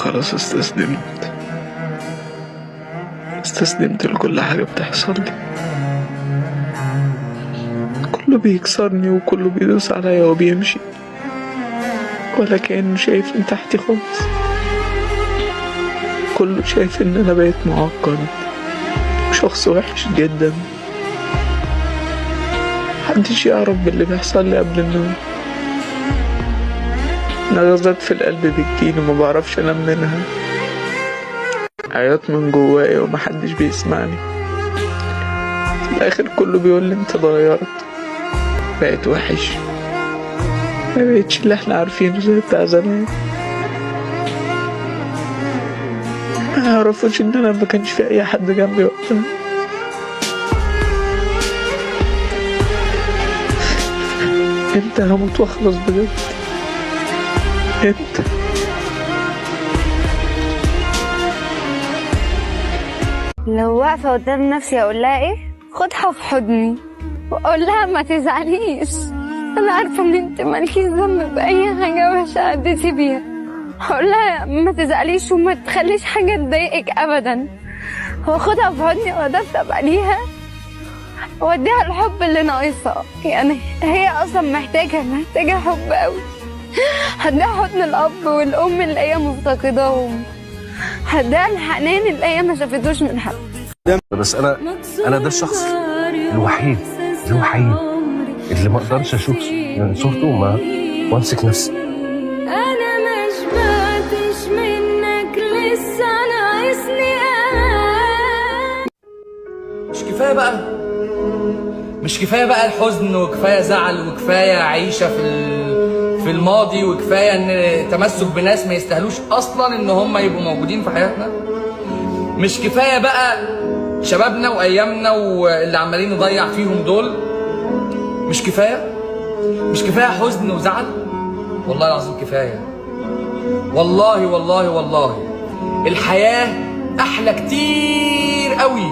خلاص استسلمت لكل حاجة بتحصل لي. كله بيكسرني وكله بيدوس عليا وبيمشي، ولا كأنه شايفني تحتي خالص. كله شايف ان انا بقيت معقد وشخص وحش جدا. محدش يعرف باللي بيحصل لي قبل النوم. نغزات في القلب بتجيني وما بعرفش انام منها، عياط من جوايا ومحدش بيسمعني. في الاخر كله بيقول لي انت اتغيرت، بقيت وحش، ما بقيتش اللي احنا عارفينه زي بتاع زمان. ما يعرفوش ان انا ما كانش في اي حد جنبي وقتها. امتى هموت واخلص بجد؟ امتى؟ لو واقفة قدام نفسي أقول لها إيه؟ خدها في حضني وأقول لها ما تزعليش، أنا عارفة إن أنت مالكيش ذنب بأي حاجة وحشة عديتي بيها. هقول لها ما تزعليش وما تخليش حاجة تضايقك أبدا، وأخدها في حضني وأدفدف عليها وأديها الحب اللي ناقصها. يعني هي أصلا محتاجة حب أوي. هديها حضن الأب والأم اللي هي مفتقداهم، هديها الحنان اللي هي ما شافتوش من حد. بس انا ده الشخص الوحيد اللي ما اقدرش اشوف صورته وامسك نفسي. انا ما شبعتش منك لسه ناقصني امان. مش كفايه بقى الحزن، وكفايه زعل، وكفايه عيشه في الماضي، وكفايه ان تمسك بناس ما يستاهلوش اصلا ان هم يبقوا موجودين في حياتنا. مش كفايه بقى شبابنا وايامنا واللي عمالين نضيع فيهم دول. مش كفايه حزن وزعل. والله العظيم كفايه. والله الحياه احلى كتير قوي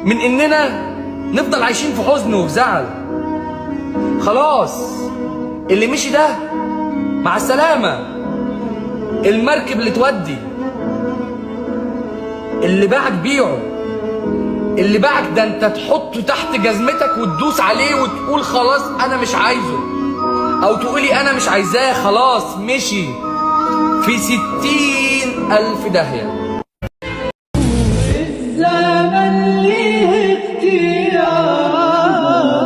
من اننا نفضل عايشين في حزن وفي زعل. خلاص اللي مشي ده مع السلامة. المركب اللي تودي، اللي باعك بيعه، اللي باعك ده انت تحطه تحت جزمتك وتدوس عليه وتقول خلاص انا مش عايزه، او تقولي انا مش عايزاه، خلاص مشي في 60,000 داهية. الزمن ليه اختيار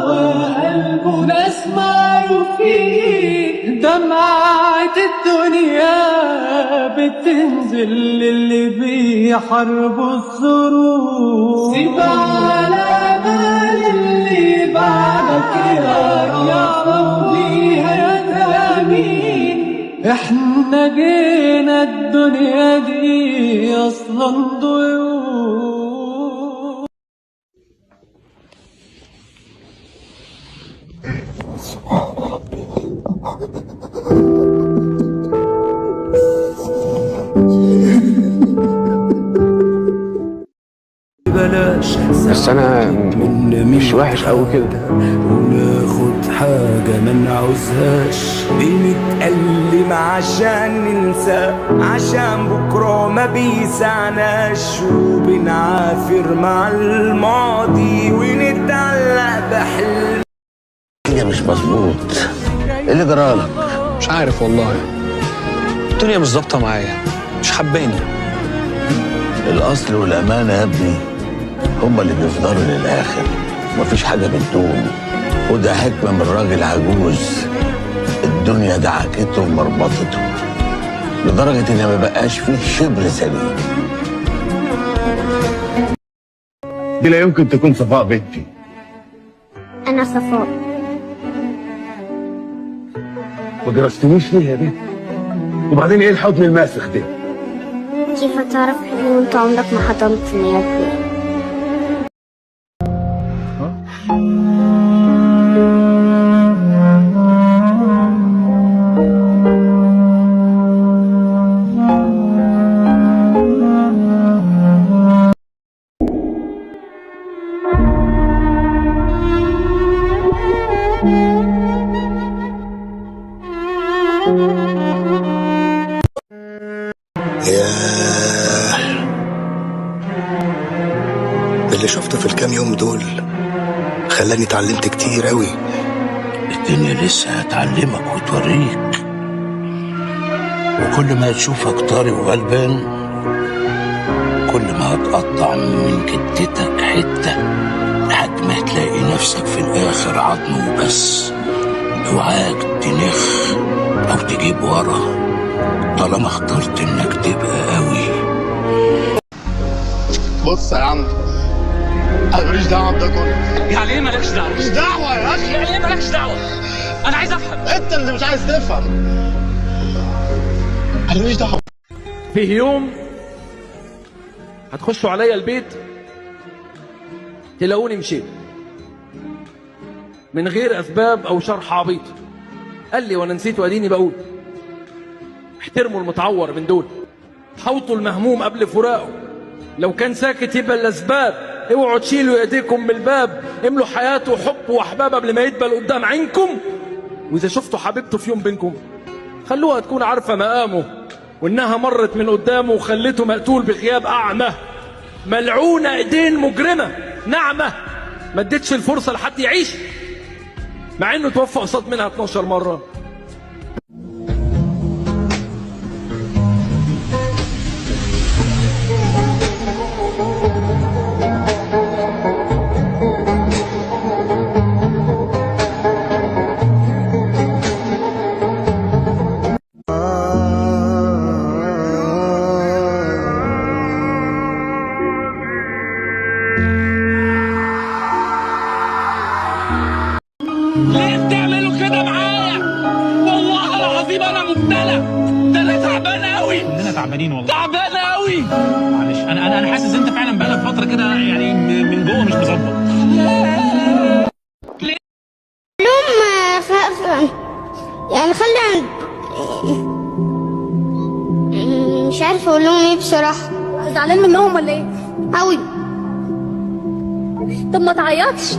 وقلبه ناس معروف فيه، دمعة الدنيا بتنزل للي بيحاربوا الظروف. سيب على بال اللي بعدك يعرفوا بيها تأمين. احنا جينا الدنيا دي اصلا ضيوف. بس انا مش وحش قوي كده. وناخد حاجة ما نعوزهاش، بنتألم عشان ننسى، عشان بكرة ما بيسعناش، وبنعافر مع الماضي ونتعلق بحلم. الدنيا مش مظبوط. ايه اللي جرالك؟ مش عارف والله، الدنيا مش ظابطة معايا، مش حباني. الأصل والأمانة يا ابني هما اللي بيفضلوا للآخر، مفيش حاجة بتدوم. وده حكمة من راجل عجوز الدنيا دعكته ومربطته لدرجة إن ما بقاش فيه شبر سليم. دي لا يمكن تكون صفاء بنتي. أنا صفاء. ما درستنيش ليه يا بنت؟ وبعدين ايه الحضن الماسخ ده؟ كيف تعرف حبي وانت عمرك ما حضنتني يا ابني؟ اللي شفته في الكام يوم دول خلاني اتعلمت كتير قوي. الدنيا لسه هتعلمك وتوريك، وكل ما تشوفك طري وغلبان كل ما هتقطع من جدتك حتة لحد ما تلاقي نفسك في الآخر عظم وبس. اوعاك تنخ أو تجيب ورا طالما اخترت إنك تبقى قوي. بص يا عم، انا ماليش دعوه بده كله. يعني ايه مالكش دعوه؟ ماليش دعوه يا اخي. يعني ايه مالكش دعوه؟ انا عايز افهم. انت اللي مش عايز تفهم. انا ماليش دعوه. فيه يوم هتخشوا عليا البيت تلاقوني مشيت من غير اسباب او شرح عبيط. قال لي وانا نسيت واديني بقول: احترموا المتعور من دول، حوطوا المهموم قبل فراقه، لو كان ساكت يبقى الاسباب، اوعوا تشيلوا ايديكم من الباب، املوا حياته وحب واحباب قبل ما يدبل قدام عينكم. واذا شفتوا حبيبته في يوم بينكم خلوها تكون عارفه مقامه وانها مرت من قدامه وخلته مقتول بغياب اعمى. ملعونه ايدين مجرمه ناعمه ما ادتش الفرصه لحد يعيش مع انه توفى قصاد منها 12 مره. ليه بتعملوا كده معايا؟ والله العظيم انا مبتلى، ده انا تعبان قوي. كلنا تعبانين والله. تعبان قوي. معلش انا حاسس انت فعلا بقالك فتره كده يعني من جوه مش مظبط. يعني خلي مش عارفه اقول لهم ايه بصراحه. زعلان منهم ولا ايه؟ قوي. طب ما تعيطش.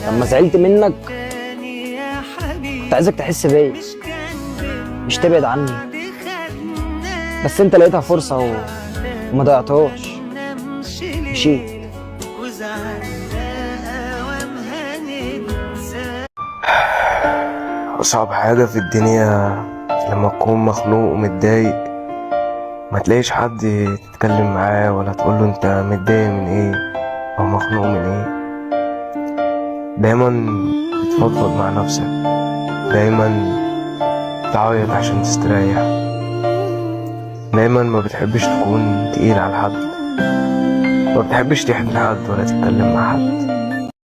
لما زعلت منك كنت عايزك تحس بيا مش تبعد عني، بس انت لقيتها فرصة وما ضيعتهاش، مشيت. أصعب حاجة في الدنيا لما تكون مخنوق ومتضايق ما تلاقيش حد تتكلم معاه ولا تقوله انت متضايق من ايه او مخنوق من ايه. دايما بتفضفض مع نفسك، دايما تعيط عشان تستريح، دايما ما بتحبش تكون تقيل على حد، ما بتحبش تحكي لحد ولا تتكلم مع حد.